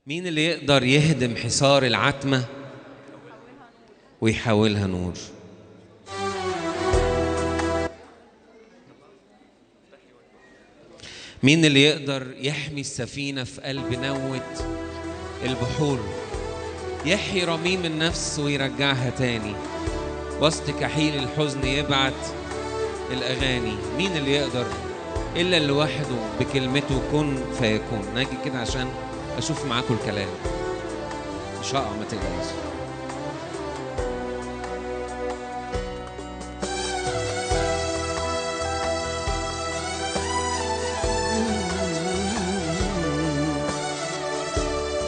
مين اللي يقدر يهدم حصار العتمة ويحولها نور؟ مين اللي يقدر يحمي السفينة في قلب نوة البحور، يحيي رميم النفس ويرجعها تاني، وسط كحيل الحزن يبعت الأغاني؟ مين اللي يقدر إلا اللي وحده بكلمته كن فيكون؟ ناجي كده عشان أشوف معاكم الكلام، مش هقع ما تقلقش.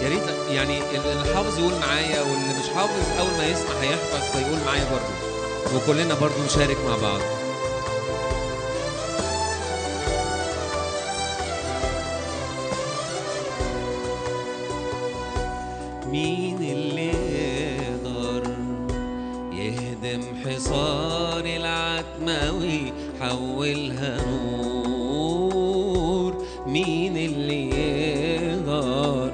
يا ريت يعني اللي حافظ يقول معايا، واللي مش حافظ أول ما يسمع هيحفظ فيقول معايا برضه، وكلنا برضه نشارك مع بعض. مين اللي يقدر يهدم حصار العتمة ويحولها نور؟ مين اللي يقدر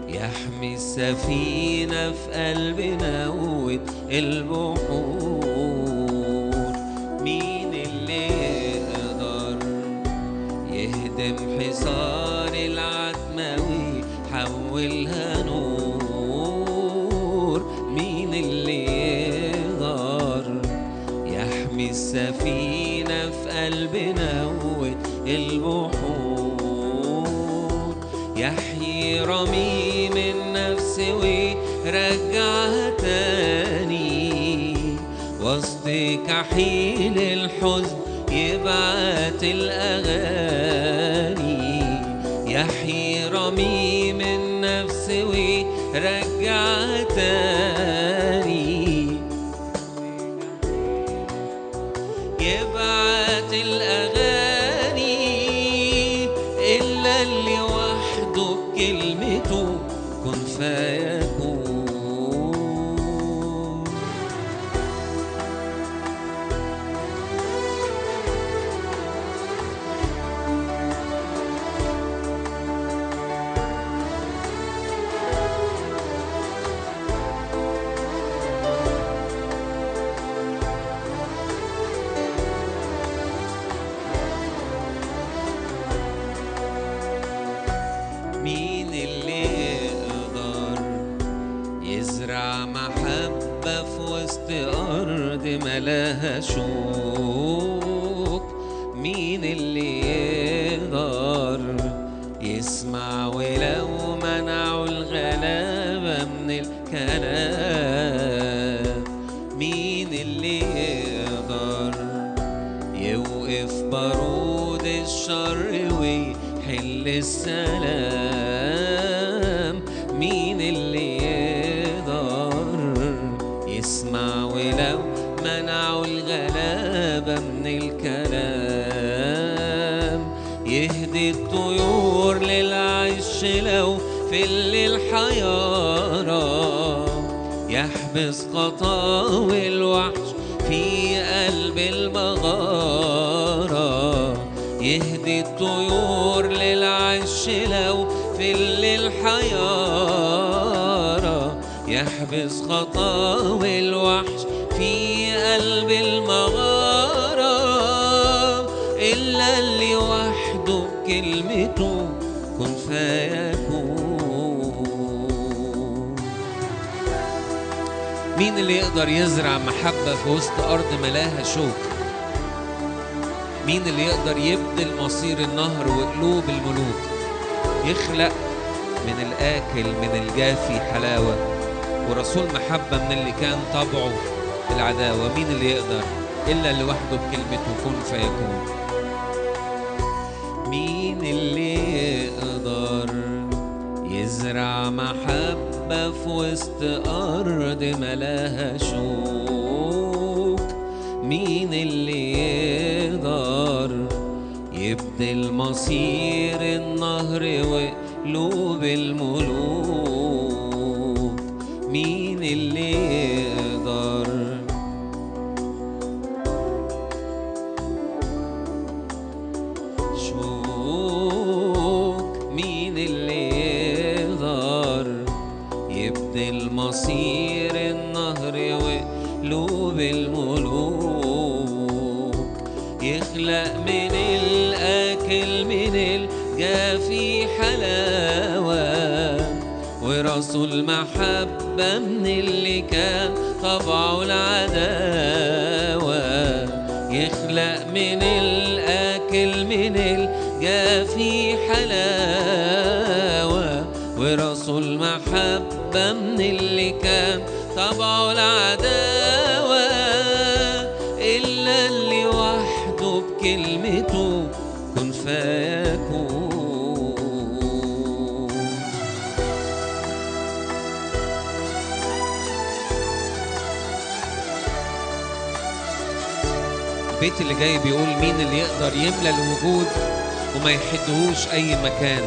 يحمي السفينة في قلب نوة البحور؟ مين اللي يقدر يهدم حصار العتمة ويحولها نور؟ مين اللي يقدر يحمي السفينة في قلب نوة البحور، يحيي رميم النفس ويرجعها تاني، وسط كحيل الحزن يبعت الأغاني؟ يحيي رميم النفس ويرجعها تاني، يبعت الأغاني، إلا اللي وحده بكلمته كن فيكون. مين اللي يقدر يزرع محبة في وسط أرض ملاها شوك؟ مين اللي يقدر يسمع ولو منعوا الغلابة من الكلام؟ مين اللي يقدر يوقف بارود الشر ويحل السلام؟ مين اللي يقدر يسمع ولو منعوا الغلابة من الكلام؟ يهدي الطيور للعش لو في الليل حيارى، يحبس خطاوي الوحش في قلب المغارة. يهدي الطيور للعش لو في الليل حيارى، يحبس خطاوي الوحش في قلب المغارة، إلا اللي وحده بكلمته كن فيكون. مين اللي يقدر يزرع محبة في وسط أرض ملاها شوك؟ مين اللي يقدر يبدل مصير النهر وقلوب الملوك، يخلق من الآكل من الجافي حلاوة، ورسول محبة من اللي كان طبعه العداوة؟ مين اللي يقدر إلا اللي وحده بكلمته كن فيكون؟ مين اللي يقدر يزرع محبة في وسط أرض ملاها شوك؟ مين اللي يقدر يبدل مصير النهر وقلوب الملوك؟ مين اللي يقدر شوك؟ مين اللي يقدر مصير النهر وقلوب الملوك، يخلق من الأكل من الجافي حلاوة، ورسول محبة من اللي كان طبعه العداوة، يخلق من الأكل من الجافي حلاوة، ورسول محبة من اللي كان طبعه العداوة، إلا اللي وحده بكلمته كن فيكون. البيت اللي جاي بيقول مين اللي يقدر يملى الوجود وما يحدهوش أي مكان.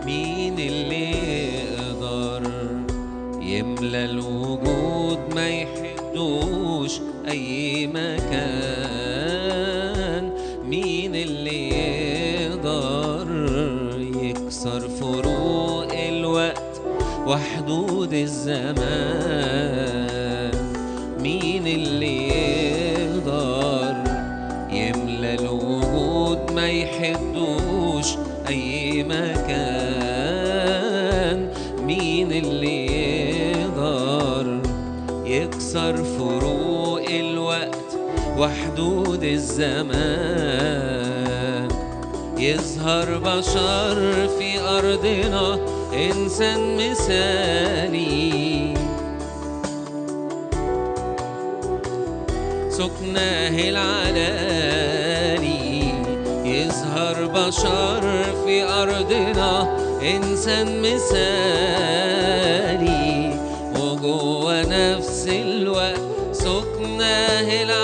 مين اللي يقدر يملى الوجود ما يحدهوش أي مكان؟ مين اللي يقدر يكسر فروق الوقت وحدود الزمان؟ مين اللي يقدر يملى الوجود ما يحدوش أي مكان؟ مين اللي يقدر يكسر فروق الوقت وحدود الزمان؟ يظهر بشر في أرضنا إنسان مثالي، سكناه العلالي. يظهر بشر في أرضنا إنسان مثالي، وجوه نفس الوقت سكناه العلالي.